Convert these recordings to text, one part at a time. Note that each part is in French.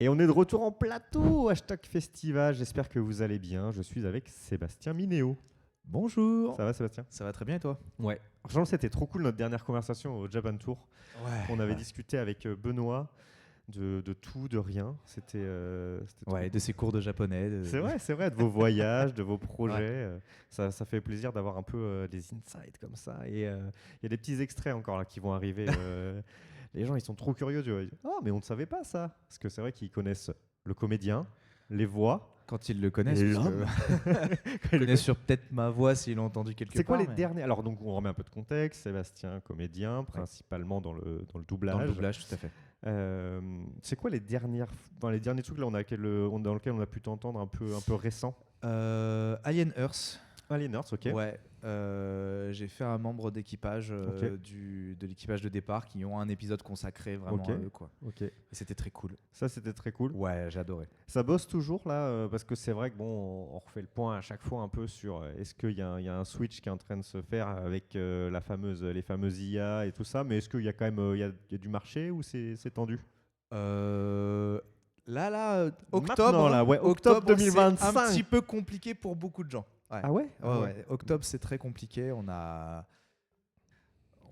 Et on est de retour en plateau, #festival. J'espère que vous allez bien. Je suis avec Sébastien Minéo. Bonjour. Ça va Sébastien? Ça va très bien et toi? Ouais. Franchement, c'était trop cool notre dernière conversation au Japan Tour. Ouais. On avait discuté avec Benoît de tout, de rien. C'était trop Ouais, cool. de ses cours de japonais. C'est vrai, de vos voyages, de vos projets. Ça fait plaisir d'avoir un peu des insights comme ça. Et il y a des petits extraits encore là qui vont arriver. Les gens, ils sont trop curieux. Tu vois. Ils disent, oh, mais on ne savait pas ça. Parce que c'est vrai qu'ils connaissent le comédien, les voix. Quand ils le connaissent. L'homme. Ils connaissent sur peut-être ma voix s'ils l'ont entendu quelque part. C'est quoi les derniers? Alors, donc, on remet un peu de contexte. Sébastien, comédien, principalement dans le doublage. Dans le doublage, tout à fait. C'est quoi les derniers trucs là, dans lesquels on a pu t'entendre un peu récent? Alien Earth. Alien Earth, ok. Ouais. J'ai fait un membre d'équipage de l'équipage de départ qui ont un épisode consacré vraiment à eux, quoi. Ok. Et c'était très cool. Ça, c'était très cool. Ouais, j'ai adoré. Ça bosse toujours là, parce que c'est vrai que bon, on refait le point à chaque fois un peu sur est-ce qu'il y a un switch qui est en train de se faire avec les fameuses IA et tout ça, mais est-ce qu'il y a quand même il y a du marché ou c'est tendu? Octobre. Maintenant, là, ouais, octobre 2025. C'est un petit peu compliqué pour beaucoup de gens. Ouais. Ah ouais? Ouais. Octobre, c'est très compliqué. On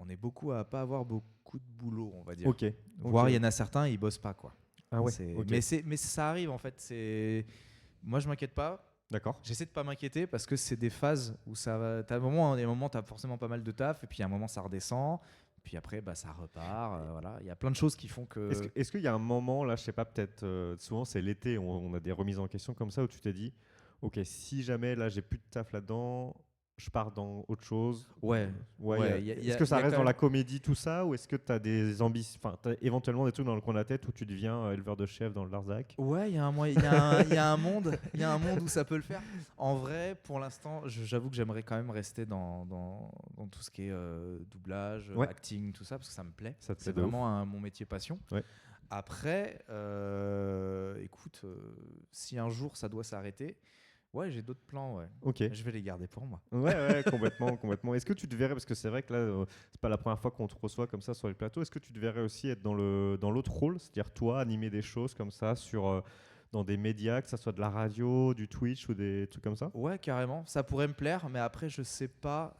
est beaucoup à pas avoir beaucoup de boulot, on va dire. Ok. Voire il y en a certains, ils bossent pas, quoi. Ah ouais. Mais ça arrive en fait. Moi, je m'inquiète pas. D'accord. J'essaie de pas m'inquiéter parce que c'est des phases où ça va. T'as des moments, t'as forcément pas mal de taf, et puis à un moment, ça redescend. Puis après, ça repart. Voilà, il y a plein de choses qui font que. Est-ce qu'il y a un moment là, je sais pas, peut-être souvent c'est l'été, on a des remises en question comme ça où tu t'es dit, ok, si jamais là j'ai plus de taf là-dedans, je pars dans autre chose. Ouais. Est-ce que ça reste dans la comédie tout ça, ou est-ce que tu as des ambitions, enfin, t'as éventuellement des trucs dans le coin de la tête où tu deviens éleveur de chef dans le Larzac? Ouais, il y a un monde où ça peut le faire. En vrai, pour l'instant, j'avoue que j'aimerais quand même rester dans tout ce qui est doublage, acting, tout ça, parce que ça me plaît. C'est vraiment mon métier passion. Ouais. Après, écoute, si un jour ça doit s'arrêter, ouais, j'ai d'autres plans, ouais. Ok. Je vais les garder pour moi. Ouais, complètement. Est-ce que tu te verrais, parce que c'est vrai que là, c'est pas la première fois qu'on te reçoit comme ça sur les plateaux, est-ce que tu te verrais aussi être dans l'autre rôle, c'est-à-dire toi, animer des choses comme ça dans des médias, que ça soit de la radio, du Twitch ou des trucs comme ça? Ouais, carrément. Ça pourrait me plaire, mais après, je sais pas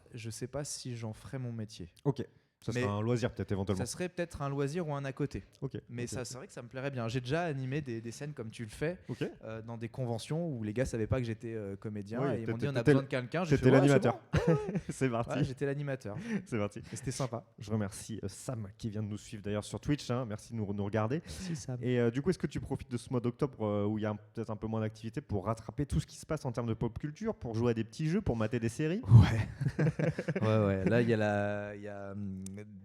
si j'en ferais mon métier. Ok. Ça serait un loisir peut-être éventuellement. Ça serait peut-être un loisir ou un à côté. Ok. Mais ça, c'est vrai que ça me plairait bien. J'ai déjà animé des scènes comme tu le fais, dans des conventions où les gars savaient pas que j'étais comédien, et ils m'ont dit on a besoin de quelqu'un. J'étais l'animateur. C'est parti. Ouais, j'étais l'animateur. C'est parti. Et c'était sympa. Je remercie Sam qui vient de nous suivre d'ailleurs sur Twitch. Merci de nous regarder. Merci Sam. Et du coup, est-ce que tu profites de ce mois d'octobre où il y a peut-être un peu moins d'activité pour rattraper tout ce qui se passe en termes de pop culture, pour jouer à des petits jeux, pour mater des séries? Ouais. Là, il y a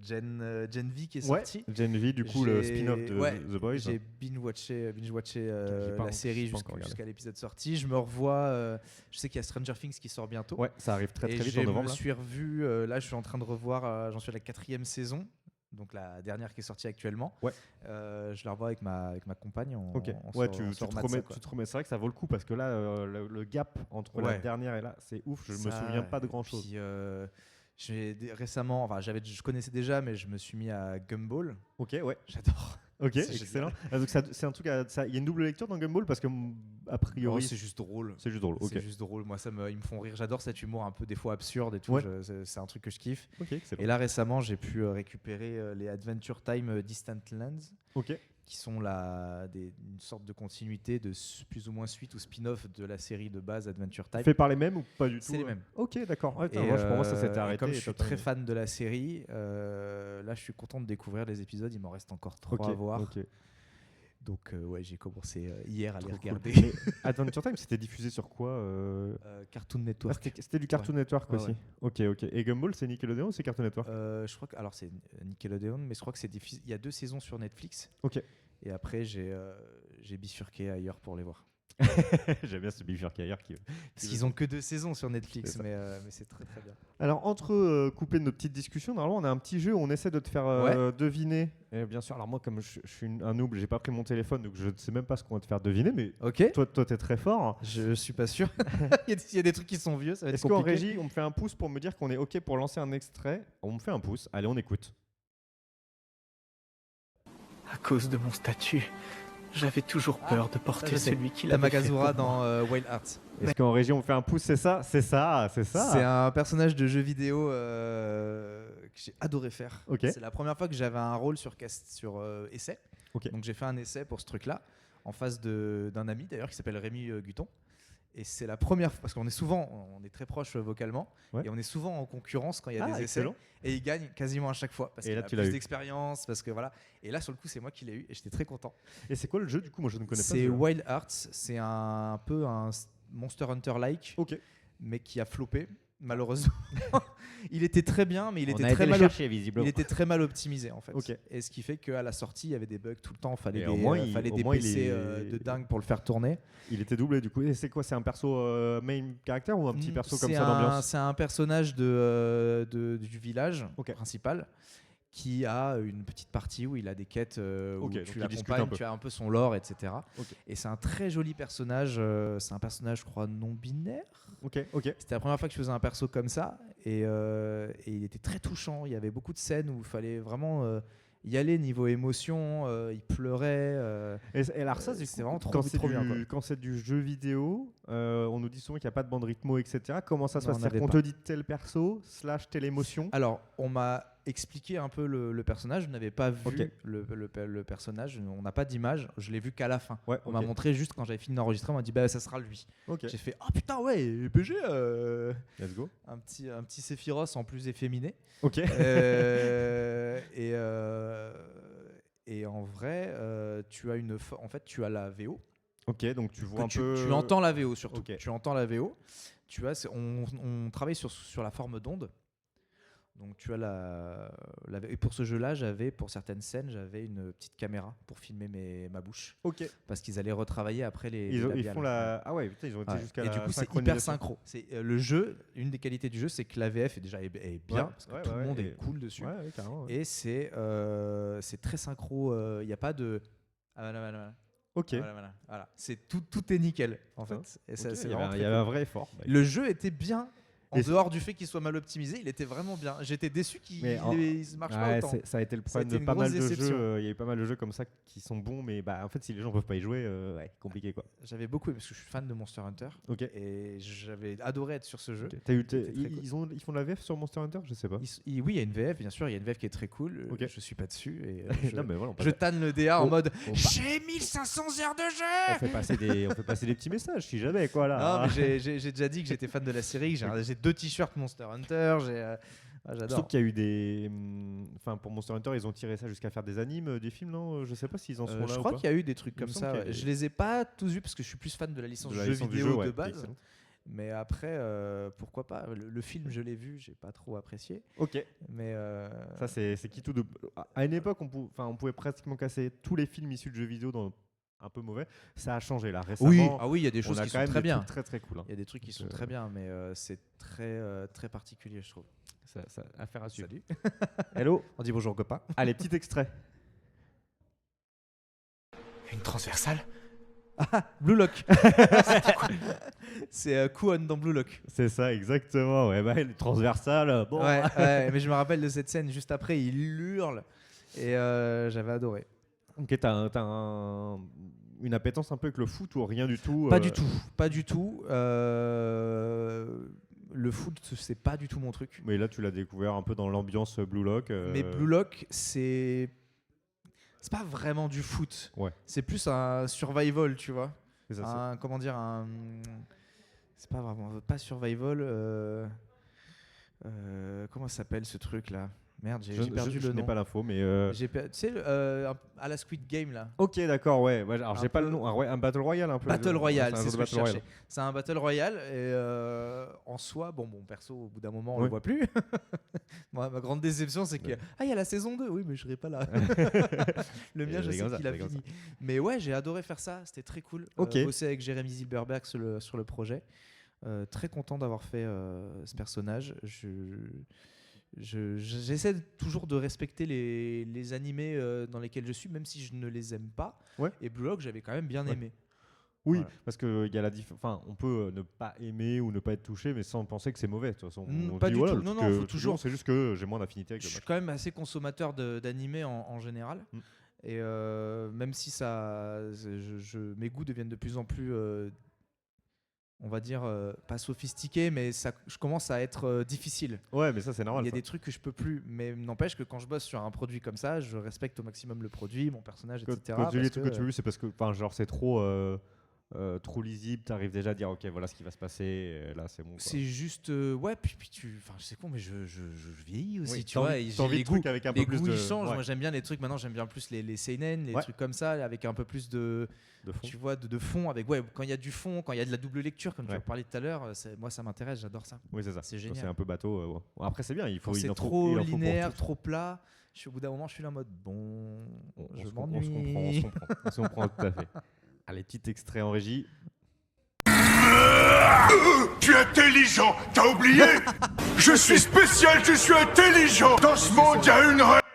Gen V qui est sorti. Gen V, du coup, le spin-off de The Boys. J'ai binge-watché la série jusqu'à l'épisode sorti. Je me revois. Je sais qu'il y a Stranger Things qui sort bientôt. Ouais, ça arrive très vite en novembre. Je me suis revu. Là, je suis en train de revoir. J'en suis à la 4e saison. Donc la dernière qui est sortie actuellement. Ouais. Je la revois avec ma compagne. Tu te remets. C'est vrai que ça vaut le coup parce que là, le gap entre la dernière et là, c'est ouf. Je me souviens pas de grand chose. Récemment, je connaissais déjà, mais je me suis mis à Gumball. Ok, ouais. J'adore. Ok, excellent. Donc c'est un truc, il y a une double lecture dans Gumball parce que a priori c'est juste drôle. C'est juste drôle. Ok. C'est juste drôle. Moi, ils me font rire. J'adore cet humour un peu des fois absurde et tout. Ouais. C'est un truc que je kiffe. Ok, excellent. Et là récemment, j'ai pu récupérer les Adventure Time Distant Lands. Ok. Qui sont une sorte de continuité de plus ou moins suite ou spin-off de la série de base Adventure Time. Fait par les mêmes ou pas du tout? C'est les mêmes. Ok, d'accord. Pour moi, ça s'était arrêté. Comme je suis très fan de la série, là, je suis content de découvrir les épisodes. Il m'en reste encore 3 à voir. Ok. Donc, j'ai commencé hier à les regarder. Cool. Adventure Time, c'était diffusé sur quoi? Cartoon Network. C'était du Cartoon Network aussi. Ouais. Ok. Et Gumball, c'est Nickelodeon ou c'est Cartoon Network? Je crois que c'est Nickelodeon, mais je crois que c'est diffusé. Il y a 2 saisons sur Netflix. Ok. Et après, j'ai bifurqué ailleurs pour les voir. J'aime bien ce bifurqué ailleurs parce qu'ils ont que 2 saisons sur Netflix, mais c'est très très bien. Alors, entre couper nos petites discussions, normalement, on a un petit jeu où on essaie de te faire deviner. Et bien sûr, alors moi, comme je suis un noob, j'ai pas pris mon téléphone, donc je ne sais même pas ce qu'on va te faire deviner, mais toi, t'es très fort. Je suis pas sûr. Il y a des trucs qui sont vieux, ça va être compliqué. Est-ce qu'en régie, on me fait un pouce pour me dire qu'on est OK pour lancer un extrait? On me fait un pouce. Allez, on écoute. À cause de mon statut, J'avais toujours peur de porter celui qui l'avait Tamakazuha fait pour moi. dans Wild Hearts. Est-ce qu'en régie on fait un pouce? C'est ça. C'est un personnage de jeu vidéo que j'ai adoré faire. Ok. C'est la première fois que j'avais un rôle sur essai. Ok. Donc j'ai fait un essai pour ce truc-là, en face d'un ami d'ailleurs qui s'appelle Rémi Guton. Et c'est la première fois, parce qu'on est très proches vocalement, Ouais. et on est souvent en concurrence quand il y a des essais. Excellent. Et il gagne quasiment à chaque fois, parce Et qu'il là, a tu l'as plus eu. d'expérience, parce que voilà. Et là, sur le coup, c'est moi qui l'ai eu, et j'étais très content. Et c'est quoi le jeu du coup? Moi je ne connais pas. C'est Wild Hearts, c'est un peu un Monster Hunter-like, Ok. mais qui a floppé, malheureusement. Il était très bien, mais il On était a très été le mal chercher, visiblement. il était très mal optimisé en fait. Ok. Et ce qui fait qu'à la sortie, il y avait des bugs tout le temps. Et au moins, Fallait au des moins, il PC est- de dingue pour le faire tourner. Il était doublé du coup. Et c'est quoi? C'est un perso main caractère ou un petit perso comme C'est ça d'ambiance? C'est un personnage du village Ok. principal qui a une petite partie où il a des quêtes où Ok, donc tu il discute l'accompagnes, un peu. tu as un peu son lore, etc. Ok. Et c'est un très joli personnage. C'est un personnage, je crois, non binaire. Ok. C'était la première fois que je faisais un perso comme ça et il était très touchant. Il y avait beaucoup de scènes où il fallait vraiment y aller niveau émotion. Il pleurait. Et alors ça, c'est vraiment quand trop bien, quoi. Quand c'est du jeu vidéo, on nous dit souvent qu'il n'y a pas de bande rythmo, etc. Comment ça se Non, passe? on C'est-à-dire n'avait qu'on pas. te dit tel perso / telle émotion. Alors, on m'a expliqué un peu le personnage. Je n'avais pas vu Ok. le personnage. On n'a pas d'image. Je l'ai vu qu'à la fin. Ouais, On ok. m'a montré juste quand j'avais fini d'enregistrer. On m'a dit bah ça sera lui. Ok. J'ai fait oh putain ouais PG. Let's go. Un petit Sephiroth en plus efféminé. Ok. Et en vrai, tu as la VO. Ok, donc tu vois un Tu peu. entends la VO surtout. Ok. Tu entends la VO. On travaille sur la forme d'onde. Donc tu as et pour ce jeu-là, pour certaines scènes, j'avais une petite caméra pour filmer ma bouche. Ok. Parce qu'ils allaient retravailler après les Ils labiales. font la. Ah ouais, putain, ils ont été Ouais. jusqu'à Et la. du coup, c'est hyper synchronisation. synchro. C'est le jeu. Une des qualités du jeu, c'est que la VF est déjà est bien Ouais, parce que ouais, tout ouais, le monde et- est cool dessus. Ouais, carrément. Ouais. Et c'est très synchro. Il n'y a pas de. Ah, voilà. Ok. Voilà. C'est tout est nickel en fait. Ok. Et ça, Ok, c'est il y vraiment avait très un cool. vrai effort. Le jeu était bien. En Et dehors du fait qu'il soit mal optimisé, il était vraiment bien. J'étais déçu qu'il ne marche pas autant. Ça a été le Ça a problème été de une pas mal grosse de déception. jeux. Il y a eu pas mal de jeux comme ça qui sont bons, mais bah, en fait, si les gens peuvent pas y jouer, ouais, compliqué quoi. J'avais beaucoup aimé parce que je suis fan de Monster Hunter. Ok. Et j'avais adoré être sur ce jeu. Ok. C'était très Ils font de la VF sur Monster Hunter? Je sais pas. Oui, il y a une VF, bien sûr. Il y a une VF qui est très cool. Ok. Je suis pas dessus. Et Non, mais voilà, je tanne le DA en Oh, mode oh, j'ai 1500 heures de jeu. on fait passer des petits messages, si jamais quoi là. Non, mais j'ai déjà dit que j'étais fan de la série. J'ai 2 t-shirts Monster Hunter. J'adore. Sauf qu'il y a eu des. Enfin, pour Monster Hunter, ils ont tiré ça jusqu'à faire des animes, des films, non? Je sais pas s'ils en sont là. Je ou crois pas. qu'il y a eu des trucs Il me comme semble ça. qu'il y a Ouais. des- Je les ai pas tous vus parce que je suis plus fan de la licence De la jeu licence du vidéo jeu, ouais, de qui est base. excellent. Mais après, pourquoi pas. Le film, je l'ai vu, j'ai pas trop apprécié. Ok. Mais Ça, c'est qui tout de. À une époque, on pouvait pratiquement casser tous les films issus de jeux vidéo dans un peu mauvais. Ça a changé là récemment. oui, il y a des on choses a qui quand sont même très des bien. trucs très très cool. Hein. Il y a des trucs qui sont Donc, très bien, mais c'est très particulier, je trouve. Ça, affaire à suivre. Salut. Hello. On dit bonjour copain. Allez, petit extrait. Une transversale? Blue Lock. C'est Kuon dans Blue Lock. C'est ça, exactement. Ouais, bah, le transversal. Bon. Ouais, mais je me rappelle de cette scène juste après, il hurle et j'avais adoré. Ok, t'as une appétence un peu avec le foot ou rien du tout? Pas du tout. Le foot, c'est pas du tout mon truc. Mais là, tu l'as découvert un peu dans l'ambiance Blue Lock. Mais Blue Lock, c'est pas vraiment du foot. Ouais. C'est plus un survival, tu vois. C'est ça, Comment dire c'est pas vraiment pas survival. Comment ça s'appelle ce truc là? Merde, j'ai perdu je le n'ai nom. pas l'info, mais. Tu sais, à la Squid Game là. Ok, d'accord, ouais. Alors, j'ai pas peu- le nom. Un Battle Royale un peu. Battle Royale, un c'est jeu ce de que je Battle cherchais. C'est un Battle Royale et en soi, bon perso, au bout d'un moment, on Ouais. le voit plus. Moi, ma grande déception, c'est que il y a la saison 2. Oui, mais je serai pas là. Le mien, je C'est sais comme ça, qu'il a c'est comme fini. Mais ouais, j'ai adoré faire ça. C'était très cool. Ok. Bosser avec Jérémy Zilberberg sur le projet. Très content d'avoir fait ce personnage. J'essaie toujours de respecter les animés dans lesquels je suis, même si je ne les aime pas. Ouais. Et Blue Lock, j'avais quand même bien Ouais. aimé. Oui, Voilà. parce que il y a on peut ne pas aimer ou ne pas être touché, mais sans penser que c'est mauvais. De toute façon, on Pas dit, du voilà, tout. le Non, truc, non, faut toujours. C'est juste que j'ai moins d'affinité avec Je le suis match. quand même assez consommateur d'animés en général. Et même si mes goûts deviennent de plus en plus, on va dire, pas sophistiqués, mais je commence à être difficile. Ouais, mais ça, c'est normal. Il y a des trucs que je peux plus. Mais n'empêche que quand je bosse sur un produit comme ça, je respecte au maximum le produit, mon personnage, etc. Quand tu dis les trucs que tu veux, c'est parce que genre, c'est trop lisible, t'arrives déjà à dire ok, voilà ce qui va se passer, là c'est bon, quoi. C'est juste ouais, puis c'est con, mais je vieillis aussi, oui, tu vois, et t'as envie de trucs avec un peu plus goûts de... ils changent. Ouais. Moi j'aime bien les trucs, maintenant j'aime bien plus les seinen, les trucs comme ça, avec un peu plus de fond. Tu vois, de fond, avec quand il y a du fond, quand il y a de la double lecture comme tu as parlé tout à l'heure, moi ça m'intéresse, j'adore ça. Oui, c'est ça, c'est génial. C'est un peu bateau, après c'est bien, c'est trop linéaire, trop plat, au bout d'un moment je suis là en mode je m'ennuie. On se comprend tout à fait. Allez, petit extrait en régie. Tu es intelligent, t'as oublié? Je suis spécial, je suis intelligent. Dans ce monde, il y a une règle.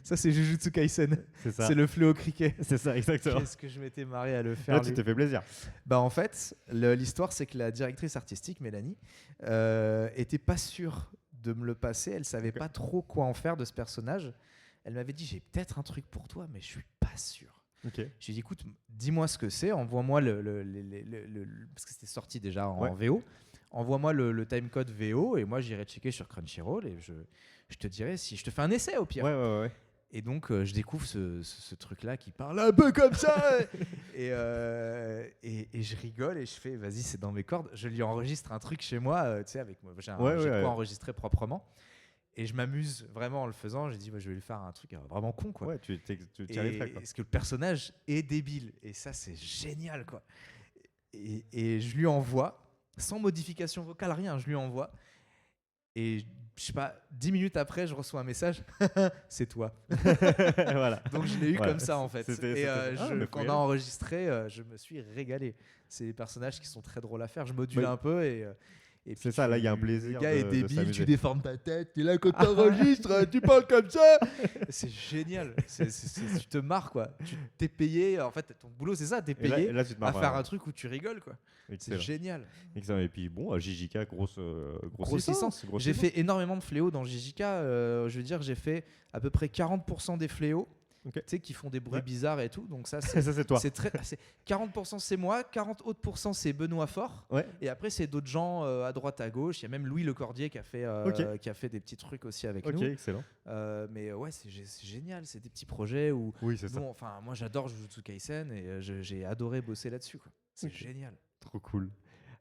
Ça, c'est Jujutsu Kaisen. C'est ça. C'est le fléau criquet. C'est ça, exactement. Qu'est-ce que je m'étais marré à le faire. Là, tu t'es fait plaisir. Bah, en fait, l'histoire, c'est que la directrice artistique, Mélanie, était pas sûre de me le passer. Elle savait pas trop quoi en faire de ce personnage. Elle m'avait dit, j'ai peut-être un truc pour toi, mais je suis pas sûr. Okay. J'ai dit, écoute, dis-moi ce que c'est, envoie-moi parce que c'était sorti déjà en VO, envoie-moi le timecode VO et moi j'irai checker sur Crunchyroll et je te dirai si je te fais un essai au pire. Ouais. Et donc je découvre ce truc-là qui parle un peu comme ça et je rigole et je fais, vas-y, c'est dans mes cordes. Je lui enregistre un truc chez moi, tu sais, avec moi, j'ai quoi enregistrer proprement. Et je m'amuse vraiment en le faisant. J'ai dit, je vais lui faire un truc vraiment con, quoi. Ouais, tu arriverais, quoi. Parce que le personnage est débile. Et ça, c'est génial, quoi. Et je lui envoie, sans modification vocale, rien, je lui envoie. Et je sais pas, 10 minutes après, je reçois un message. C'est toi. Voilà. Donc je l'ai eu comme ça, en fait. Et quand on a enregistré, je me suis régalé. C'est des personnages qui sont très drôles à faire. Je module un peu et c'est ça, là il y a un plaisir. Le gars est débile, tu déformes ta tête, t'es là quand Ah t'enregistres, tu parles comme ça. C'est génial, tu te marres, quoi. Tu t'es payé, en fait ton boulot c'est ça, t'es payé et là, tu te marres, à faire un truc où tu rigoles, quoi. Excellent. C'est génial. Excellent. Et puis bon, JJK, grosse licence. J'ai fait énormément de fléaux dans JJK, je veux dire j'ai fait à peu près 40% des fléaux. Tu sais, qui font des bruits bizarres et tout. Donc ça, c'est toi. 40% c'est moi, 40 autres % c'est Benoît Fort. Ouais. Et après, c'est d'autres gens à droite, à gauche. Il y a même Louis Lecordier qui a fait des petits trucs aussi avec nous. Ok, excellent. Mais ouais, c'est génial. C'est des petits projets où... Oui, c'est ça. Enfin, moi, j'adore Jujutsu Kaisen et j'ai adoré bosser là-dessus, quoi. C'est génial. Trop cool.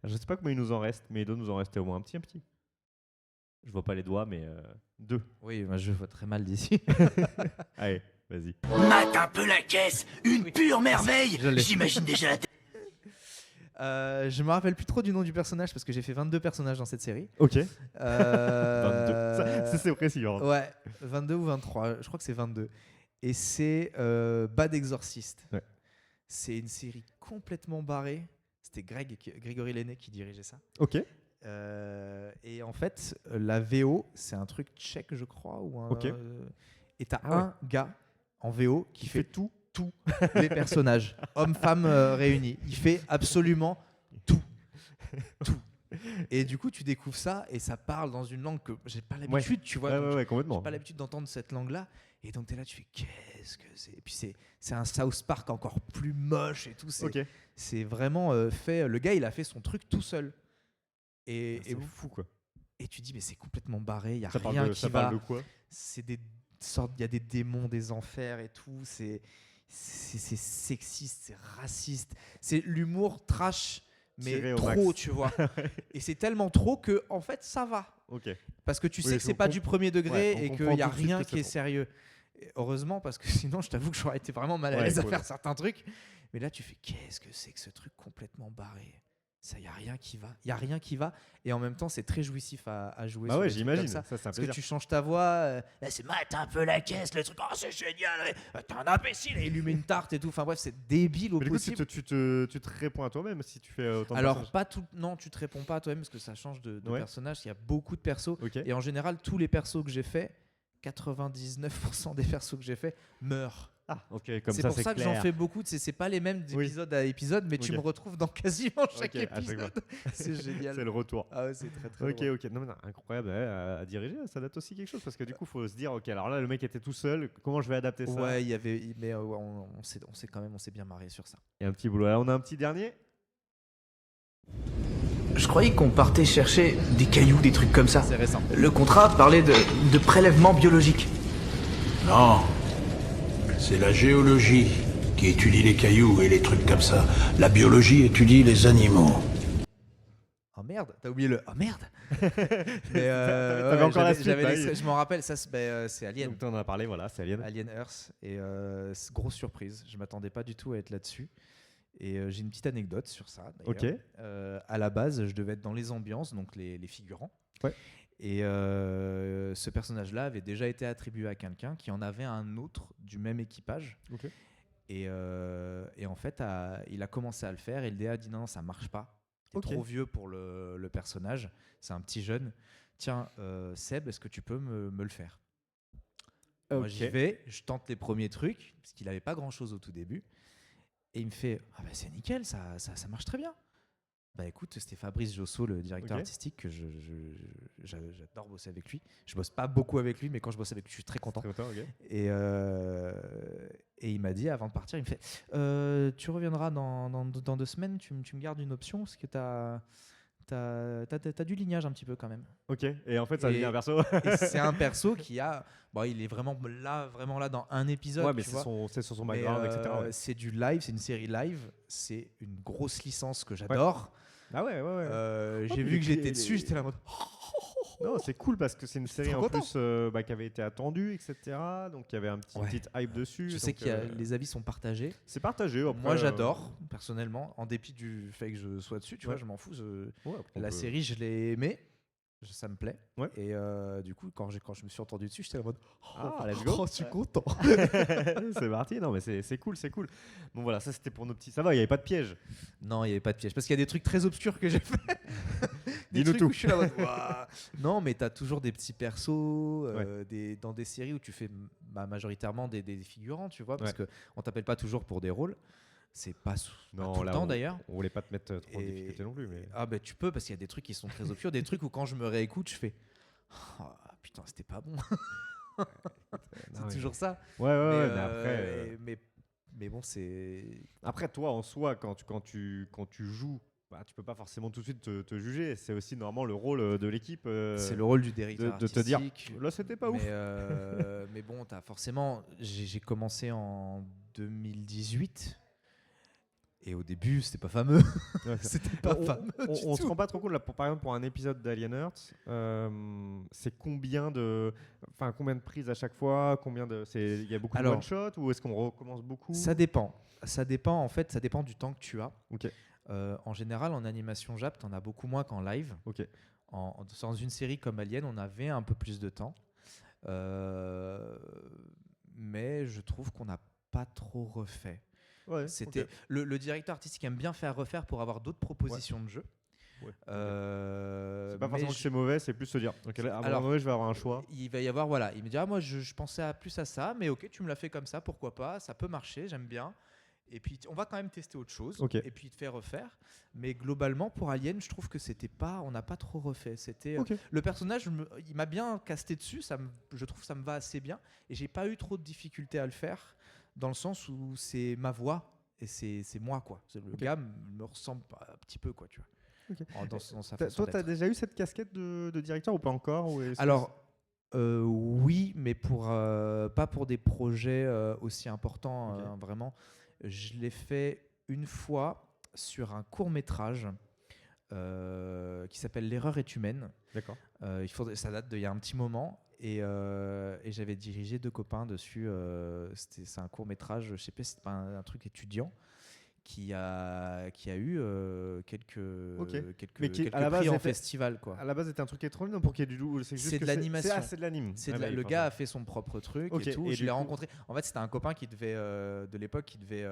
Je sais pas combien il nous en reste, mais il doit nous en rester au moins un petit. Je vois pas les doigts, mais 2. Oui, moi, je vois très mal d'ici. Allez. Vas-y. Mate un peu la caisse, une pure merveille. J'imagine déjà la tête. Je me rappelle plus trop du nom du personnage parce que j'ai fait 22 personnages dans cette série. Ok. 22. Ça, c'est précis. Hein. Ouais, 22 ou 23, je crois que c'est 22. Et c'est Bad Exorcist. Ouais. C'est une série complètement barrée. C'était Grégory Lenné qui dirigeait ça. Ok. Et en fait, la VO, c'est un truc tchèque, je crois. Et t'as un gars en VO qui fait tous les personnages, hommes-femmes réunis. Il fait absolument tout. Et du coup, tu découvres ça et ça parle dans une langue que j'ai pas l'habitude, tu vois. Complètement. J'ai pas l'habitude d'entendre cette langue-là. Et donc, t'es là, tu fais qu'est-ce que c'est. Et puis, c'est un South Park encore plus moche et tout. C'est vraiment fait. Le gars, il a fait son truc tout seul. Et c'est fou, quoi. Et tu dis, mais c'est complètement barré. Il y a rien qui va. Ça parle de quoi? C'est des sortes, il y a des démons des enfers et tout, c'est sexiste, c'est raciste, c'est l'humour trash mais trop, tu vois. Et c'est tellement trop que en fait ça va. Parce que tu sais que c'est pas du premier degré et qu'il y a rien qui est sérieux. Et heureusement, parce que sinon je t'avoue que j'aurais été vraiment mal à l'aise à faire certains trucs. Mais là tu fais qu'est-ce que c'est que ce truc complètement barré. Ça, il n'y a rien qui va. Et en même temps, c'est très jouissif à jouer. Ah ouais, j'imagine. Ça, c'est un parce plaisir. que tu changes ta voix. Là, c'est mate un peu la caisse, le truc. Oh, c'est génial. T'es un imbécile. Et il lui met une tarte et tout. Enfin bref, c'est débile au possible. Du coup, tu te réponds à toi-même si tu fais autant de personnages. Pas tout. Non, tu te réponds pas à toi-même parce que ça change de personnage. Il y a beaucoup de persos. Et en général, tous les persos que j'ai faits, 99% des persos que j'ai faits meurent. Ah, ok, comme c'est ça, pour c'est ça que clair. j'en fais beaucoup. C'est pas les mêmes d'épisode à épisode, mais tu me retrouves dans quasiment chaque à chaque fois. épisode. C'est génial. C'est le retour. Ah ouais, c'est très très drôle. Ok, non, mais non, incroyable. À diriger, ça date aussi quelque chose parce que du coup, faut se dire, ok, alors là, le mec était tout seul. Comment je vais adapter ça? Ouais, il y avait, mais on s'est quand même, on s'est bien marré sur ça. Il y a un petit boulot. Là, on a un petit dernier. Je croyais qu'on partait chercher des cailloux, des trucs comme ça. C'est récent. Le contrat parlait de prélèvement biologique. Non, c'est la géologie qui étudie les cailloux et les trucs comme ça. La biologie étudie les animaux. Oh merde, t'as oublié le. Oh merde. Mais t'avais encore la suite, je m'en rappelle, ça c'est Alien. Donc, t'en as parlé, voilà, c'est Alien. Alien Earth. Et grosse surprise, je m'attendais pas du tout à être là-dessus. Et j'ai une petite anecdote sur ça. Ok. À la base, je devais être dans les ambiances, donc les figurants. Ouais. Et ce personnage-là avait déjà été attribué à quelqu'un qui en avait un autre du même équipage. Ok. Et en fait, il a commencé à le faire et le DA a dit non, ça marche pas. T'es trop vieux pour le personnage. C'est un petit jeune. Tiens, Seb, est-ce que tu peux me le faire? Moi, j'y vais, je tente les premiers trucs, parce qu'il n'avait pas grand-chose au tout début. Et il me fait ah bah c'est nickel, ça marche très bien. Bah écoute, c'était Fabrice Josso, le directeur artistique, que j'adore bosser avec lui. Je bosse pas beaucoup avec lui, mais quand je bosse avec lui, je suis très content. Et il m'a dit, avant de partir, il me fait tu reviendras dans 2 semaines, tu me gardes une option, parce que t'as du lignage un petit peu quand même. Ok, et en fait, ça devient un perso. Et c'est un perso qui a... Bon, il est vraiment là dans un épisode. Ouais, mais c'est sur son background, etc. Ouais. C'est du live, c'est une série live, c'est une grosse licence que j'adore. Ah ouais. J'ai vu que j'étais dessus, j'étais là en mode... Non, c'est cool parce que c'est une série en plus qui avait été attendue, etc. Donc il y avait un petite hype dessus. Je sais que les avis sont partagés. C'est partagé. Après, moi, j'adore, personnellement, en dépit du fait que je sois dessus, tu vois, je m'en fous. La série, je l'ai aimée. Ça me plaît. Et du coup, quand je me suis entendu dessus, j'étais en mode let's go. Je suis content. C'est parti. Non, mais c'est cool. Bon, voilà, ça c'était pour nos petits. Ça va, il n'y avait pas de piège. Non, il n'y avait pas de piège. Parce qu'il y a des trucs très obscurs que j'ai fait. Dis-nous tout. Où je suis là, non, mais tu as toujours des petits persos dans des séries où tu fais majoritairement des figurants, tu vois, parce qu'on t'appelle pas toujours pour des rôles. C'est pas tout le temps d'ailleurs. On voulait pas te mettre trop en difficulté non plus. Mais... Ah bah tu peux, parce qu'il y a des trucs qui sont très obscurs, des trucs où quand je me réécoute, je fais putain, c'était pas bon. C'est toujours ça. Ouais, mais après. Mais bon, c'est. Après, toi en soi, quand tu joues, tu peux pas forcément tout de suite te juger. C'est aussi normalement le rôle de l'équipe. C'est le rôle du directeur de te dire là, c'était pas ouf. Mais bon, forcément, j'ai commencé en 2018. Et au début, c'était pas fameux. C'était pas fameux. On se rend pas trop compte là. Par exemple, pour un épisode d'Alien Earth, c'est combien de prises à chaque fois? Il y a beaucoup de one shot ou est-ce qu'on recommence beaucoup? Ça dépend. En fait, ça dépend du temps que tu as. Ok. En général, en animation Jap, t'en as beaucoup moins qu'en live. Ok. Dans une série comme Alien, on avait un peu plus de temps. Mais je trouve qu'on n'a pas trop refait. C'était le directeur artistique aime bien faire refaire pour avoir d'autres propositions de jeu. C'est pas forcément que c'est mauvais, c'est plus se dire à un moment donné, je vais avoir un choix. Il va y avoir il me dit moi je pensais plus à ça, mais ok, tu me l'as fait comme ça, pourquoi pas, ça peut marcher, j'aime bien. Et puis on va quand même tester autre chose et puis te faire refaire. Mais globalement pour Alien, je trouve que on n'a pas trop refait. C'était le personnage, il m'a bien casté dessus, je trouve que ça me va assez bien et j'ai pas eu trop de difficultés à le faire. Dans le sens où c'est ma voix et c'est moi quoi. Le gars me ressemble un petit peu quoi, tu vois. Dans sa façon toi, t'as déjà eu cette casquette de directeur ou pas encore? Alors oui, mais pas pour des projets aussi importants vraiment. Je l'ai fait une fois sur un court métrage qui s'appelle L'erreur est humaine. D'accord. Ça date d'il y a un petit moment. Et j'avais dirigé 2 copains dessus. C'est un court métrage, je sais pas si c'est pas un truc étudiant qui a eu quelques prix en festival quoi. À la base c'était un truc étrange pour qu'il y ait du loup. C'est de l'animation. C'est de l'anime. Le gars a fait son propre truc et tout. Et je l'ai rencontré. En fait c'était un copain qui devait de l'époque qui devait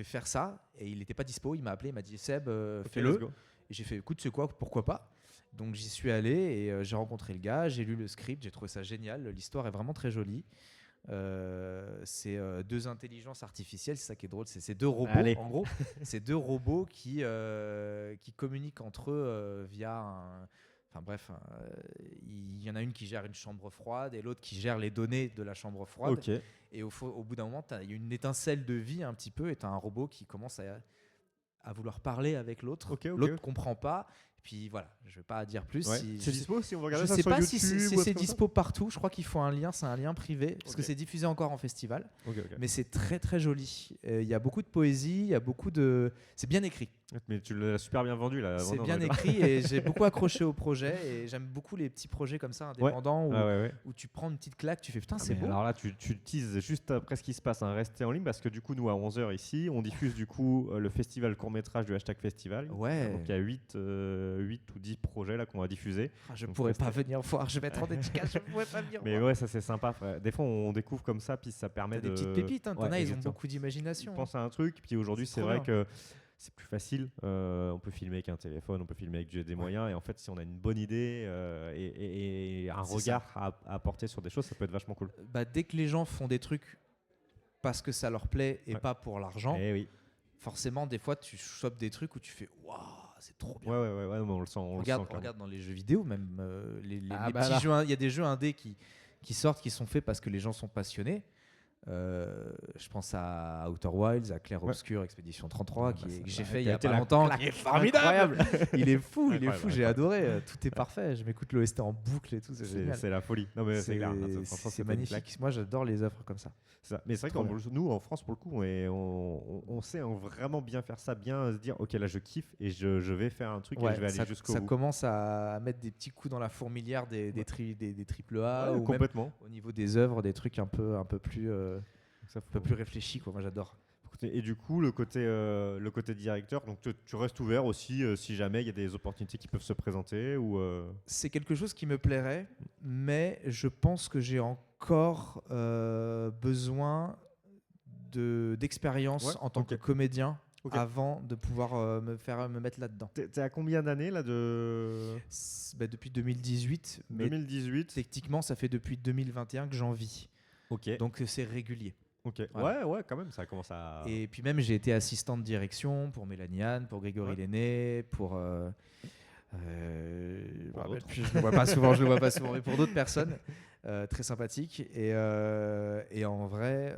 faire ça et il n'était pas dispo. Il m'a appelé, il m'a dit Seb fais-le. Et j'ai fait écoute c'est quoi, pourquoi pas. Donc j'y suis allé et j'ai rencontré le gars, j'ai lu le script, j'ai trouvé ça génial, l'histoire est vraiment très jolie. C'est 2 intelligences artificielles, c'est ça qui est drôle, c'est ces 2 robots. En gros, c'est 2 robots qui communiquent entre eux via un... Enfin bref, il y en a une qui gère une chambre froide et l'autre qui gère les données de la chambre froide. Okay. Et au bout d'un moment, il y a une étincelle de vie un petit peu et tu as un robot qui commence à vouloir parler avec l'autre. L'autre ne comprend pas. Puis voilà, je ne vais pas dire plus. Ouais. C'est dispo si on veut regarder ça sur YouTube. Je Je ne sais pas si c'est dispo partout. Je crois qu'il faut un lien, c'est un lien privé parce que c'est diffusé encore en festival. Mais c'est très très joli. Il y a beaucoup de poésie, il y a beaucoup de... C'est bien écrit. Mais tu l'as super bien vendu là. C'est bien écrit et j'ai beaucoup accroché au projet et j'aime beaucoup les petits projets comme ça indépendants où tu prends une petite claque, tu fais putain c'est beau. Alors là tu teases juste après ce qui se passe, restez en ligne parce que du coup nous à 11h ici on diffuse du coup le festival court-métrage du #festival. Donc il y a 8 ou 10 projets là qu'on va diffuser. Je pourrais pas venir voir, je vais être en dédicace, je pourrais pas venir. Mais ouais, ça c'est sympa frère. Des fois on découvre comme ça puis ça permet des petites pépites t'en as, ils ont beaucoup d'imagination. Je pense à un truc puis aujourd'hui c'est vrai que c'est plus facile, on peut filmer avec un téléphone, on peut filmer avec des moyens et en fait si on a une bonne idée et un regard à apporter sur des choses, ça peut être vachement cool. Dès que les gens font des trucs parce que ça leur plaît et pas pour l'argent, forcément des fois tu chopes des trucs où tu fais waouh, c'est trop bien. Ouais, on le sent. Regarde dans les jeux vidéo même, les petits jeux, il y a des jeux indés qui sortent, qui sont faits parce que les gens sont passionnés. Je pense à Outer Wilds, à Clair Obscur, Expédition 33 que j'ai fait il y a pas longtemps, qui est formidable. Il est fou, j'ai adoré, tout est parfait, je m'écoute l'OST en boucle et tout, c'est génial. C'est la folie. Non mais c'est clair, c'est magnifique. Moi j'adore les œuvres comme ça. Mais c'est vrai que nous en France pour le coup on sait vraiment bien faire ça, bien se dire ok là je kiffe et je vais faire un truc et je vais aller jusqu'au bout. Ça commence à mettre des petits coups dans la fourmilière des triple A ou complètement. Même au niveau des œuvres, des trucs un peu plus réfléchi quoi. Moi j'adore. Et du coup le côté directeur, donc tu restes ouvert aussi si jamais il y a des opportunités qui peuvent se présenter ou C'est quelque chose qui me plairait, mais je pense que j'ai encore besoin d'expérience en tant que comédien avant de pouvoir me mettre là-dedans. T'es à combien d'années là depuis 2018. 2018. Techniquement ça fait depuis 2021 que j'en vis. Donc c'est régulier. Voilà. Ouais, quand même, ça commence à... Et puis même, j'ai été assistant de direction pour Mélanie Anne, pour Grégory Lenné, pour... je ne le vois pas souvent, mais pour d'autres personnes très sympathiques. Et en vrai,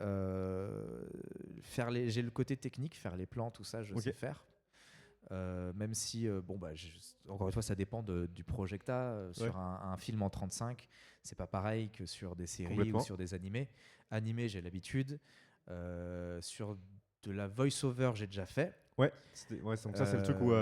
j'ai le côté technique, faire les plans, tout ça, je sais faire. Même si, encore une fois, ça dépend du projet que tu as. Sur un film en 35, c'est pas pareil que sur des séries ou sur des animés. Animé, j'ai l'habitude. Sur de la voice-over, j'ai déjà fait. Donc ça, c'est le truc où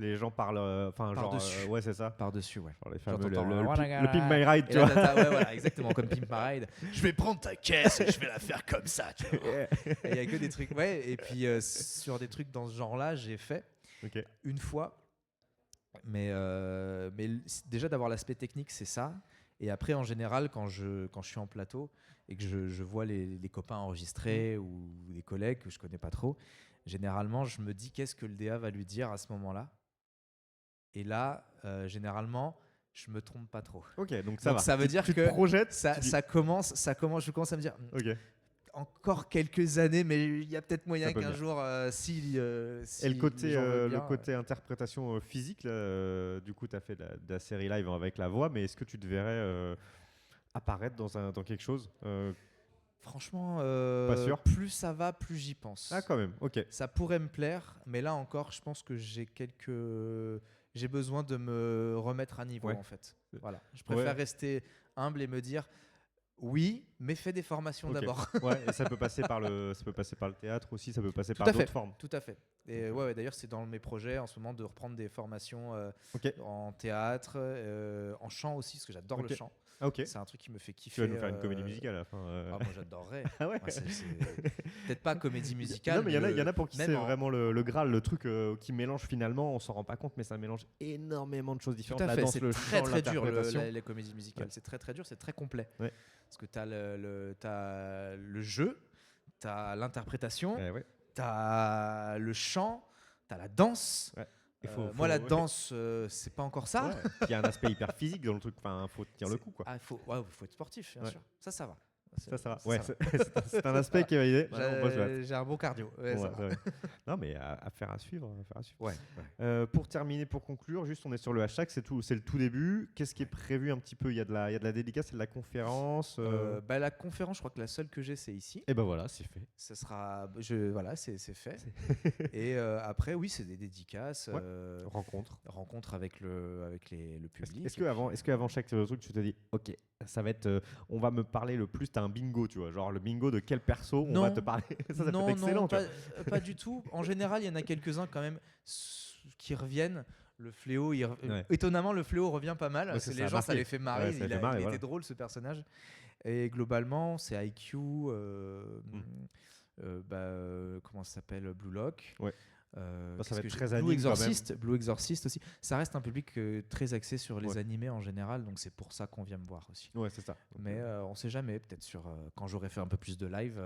les gens parlent. Par-dessus. C'est ça. Par-dessus, ouais. Genre les fameux, le Pimp My Ride, tu vois. Voilà, exactement, comme Pimp My Ride. Je vais prendre ta caisse et je vais la faire comme ça, tu vois. Il n'y a que des trucs. Et puis, sur des trucs dans ce genre-là, j'ai fait. Une fois, mais déjà d'avoir l'aspect technique, c'est ça. Et après, en général, quand je suis en plateau et que je vois les copains enregistrer ou des collègues que je connais pas trop, généralement, je me dis qu'est-ce que le DA va lui dire à ce moment-là. Et là, généralement, je me trompe pas trop. Donc ça veut dire tu que projettes, ça commence, je commence à me dire. Encore quelques années, mais il y a peut-être moyen qu'un jour, si et le côté interprétation physique, là, du coup, tu as fait de la série live avec la voix, mais est-ce que tu te verrais apparaître dans quelque chose Franchement, pas sûr. Plus ça va, plus j'y pense. Ah, quand même, Ça pourrait me plaire, mais là encore, je pense que j'ai besoin de me remettre à niveau, en fait. Voilà. Je préfère rester humble et me dire... Oui, mais fais des formations d'abord. Et ça peut passer par le théâtre aussi, ça peut passer par d'autres formes. Tout à fait. Et d'ailleurs, c'est dans mes projets en ce moment de reprendre des formations en théâtre, en chant aussi, parce que j'adore le chant. C'est un truc qui me fait kiffer. Tu vas nous faire une comédie musicale à la fin. Moi, j'adorerais. C'est peut-être pas comédie musicale. Non, mais il y en a pour qui c'est vraiment le Graal, le truc qui mélange finalement, on s'en rend pas compte, mais ça mélange énormément de choses différentes. Tout à fait. La danse, c'est très dur les comédies musicales. C'est très dur, c'est très complet. Parce que tu as le jeu, tu as l'interprétation, tu as le chant, tu as la danse. Moi, la danse, c'est pas encore ça. Il y a un aspect hyper physique dans le truc. Faut tenir le coup, quoi. Faut être sportif, bien sûr. Ça va. Ça va. Ouais, c'est un aspect qui est validé. J'ai un bon cardio. Ouais, ça va. Non, mais affaire à suivre. Ouais. Pour terminer, pour conclure, juste on est sur le hashtag, c'est le tout début. Qu'est-ce qui est prévu un petit peu ? Il y a de la dédicace, il y a de la conférence. La conférence, je crois que la seule que j'ai, c'est ici. Et ben voilà, c'est fait. Ça sera, c'est fait. Et après, oui, c'est des dédicaces, rencontres avec le public. Est-ce qu'avant chaque truc, tu te dis, ok, ça va être, on va me parler le plus, t'as un bingo, tu vois, genre le bingo de quel perso on va te parler. Ça peut être excellent. Pas du tout. En général, il y en a quelques-uns quand même qui reviennent. Le fléau, étonnamment, le fléau revient pas mal. Parce que les gens, ça les fait marrer. Il était drôle, ce personnage. Et globalement, c'est IQ, comment ça s'appelle, Blue Lock. Ouais. Ça va être très Blue Exorcist aussi. Ça reste un public très axé sur les animés en général, donc c'est pour ça qu'on vient me voir aussi. Ouais, c'est ça. Donc, mais on sait jamais, peut-être quand j'aurai fait un peu plus de live.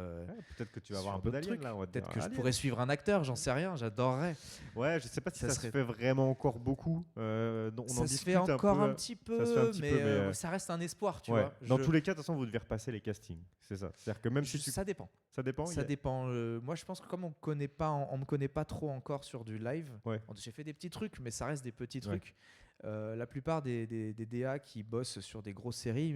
Peut-être que tu vas avoir un peu d'Alien là. Peut-être que je pourrais suivre un acteur, j'en sais rien, j'adorerais. Ouais, je sais pas si ça se fait vraiment encore beaucoup. Ça se fait encore un petit peu, mais ça reste un espoir, tu vois. Dans tous les cas, de toute façon, vous devez repasser les castings. C'est ça. C'est-à-dire que même si ça dépend. Ça dépend. Moi, je pense que comme on me connaît pas trop encore sur du live, j'ai fait des petits trucs, mais ça reste des petits trucs. La plupart des DA qui bossent sur des grosses séries,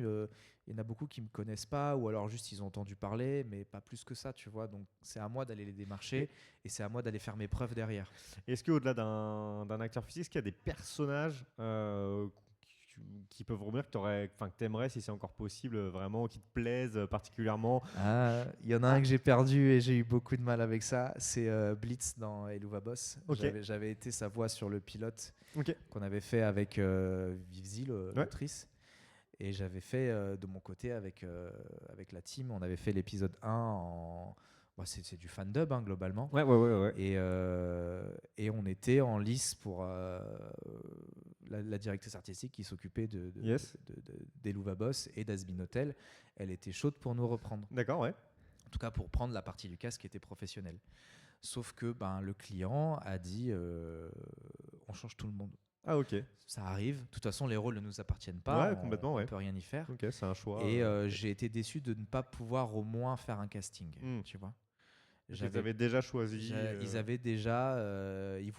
il y en a beaucoup qui me connaissent pas, ou alors juste ils ont entendu parler, mais pas plus que ça, tu vois. Donc c'est à moi d'aller les démarcher et c'est à moi d'aller faire mes preuves derrière. Est-ce qu'au-delà d'un acteur physique, est-ce qu'il y a des personnages qui peuvent revenir que t'aimerais, si c'est encore possible, vraiment, qui te plaisent particulièrement? Il y en a un que j'ai perdu et j'ai eu beaucoup de mal avec ça, c'est Blitz dans Helluva Boss. J'avais été sa voix sur le pilote qu'on avait fait avec Vivzi, l'autrice. Et j'avais fait de mon côté avec la team, on avait fait l'épisode 1 en... c'est du fan dub globalement. Ouais. Et on était en lice pour la directrice artistique qui s'occupait d'Helluva Boss et d'Azbin Hotel. Elle était chaude pour nous reprendre. D'accord, ouais. En tout cas pour prendre la partie du casque qui était professionnelle. Sauf que le client a dit on change tout le monde. Ah ok. Ça arrive. De toute façon, les rôles ne nous appartiennent pas. Ouais, complètement. On peut rien y faire. Ok, c'est un choix. Et j'ai été déçu de ne pas pouvoir au moins faire un casting. Tu vois. Ils avaient déjà choisi. Ils avaient déjà.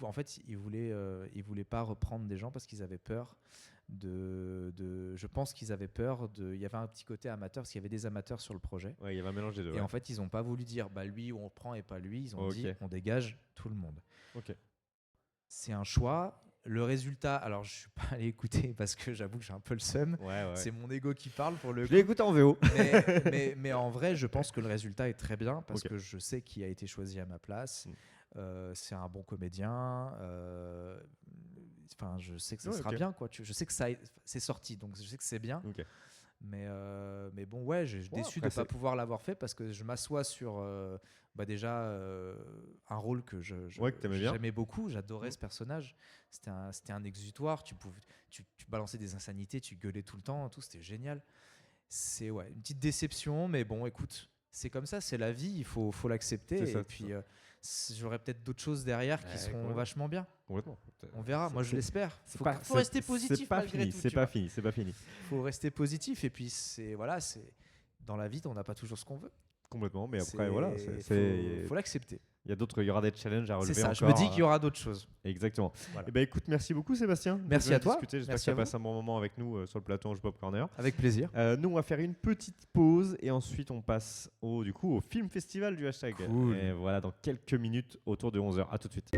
En fait, ils voulaient pas reprendre des gens parce qu'ils avaient peur je pense qu'ils avaient peur il y avait un petit côté amateur parce qu'il y avait des amateurs sur le projet. Ouais, il y avait un mélange des deux. Et en fait, ils n'ont pas voulu dire lui on reprend et pas lui. Ils ont dit on dégage tout le monde. Ok. C'est un choix. Le résultat, alors je suis pas allé écouter parce que j'avoue que j'ai un peu le seum. C'est mon ego qui parle pour le coup. Je l'ai écouté en VO. mais en vrai, je pense que le résultat est très bien parce que je sais qui a été choisi à ma place. C'est un bon comédien. Je sais que ça sera bien, quoi. Je sais que c'est sorti, donc je sais que c'est bien. Mais bon, je suis déçu de ne pas pouvoir l'avoir fait parce que je m'assois sur déjà un rôle que j'aimais beaucoup. J'adorais ce personnage. C'était un exutoire. Tu balançais des insanités, tu gueulais tout le temps, tout. C'était génial. C'est une petite déception, mais bon, écoute, c'est comme ça, c'est la vie. Il faut l'accepter. Et puis j'aurai peut-être d'autres choses derrière qui seront vachement bien. On verra. Moi, je l'espère. Faut rester positif. C'est pas fini. C'est pas fini. Faut rester positif. Et puis c'est dans la vie, on n'a pas toujours ce qu'on veut. Complètement. Mais après, faut l'accepter. Il y aura des challenges à relever. C'est ça. Encore, je me dis qu'il y aura d'autres choses. Exactement. Voilà. Écoute, merci beaucoup Sébastien. Merci à toi. J'espère que tu as passé un bon moment avec nous sur le plateau en Pop Corner. Avec plaisir. Nous, on va faire une petite pause et ensuite on passe au film festival du hashtag. Cool. Et voilà, dans quelques minutes, autour de 11h. À tout de suite.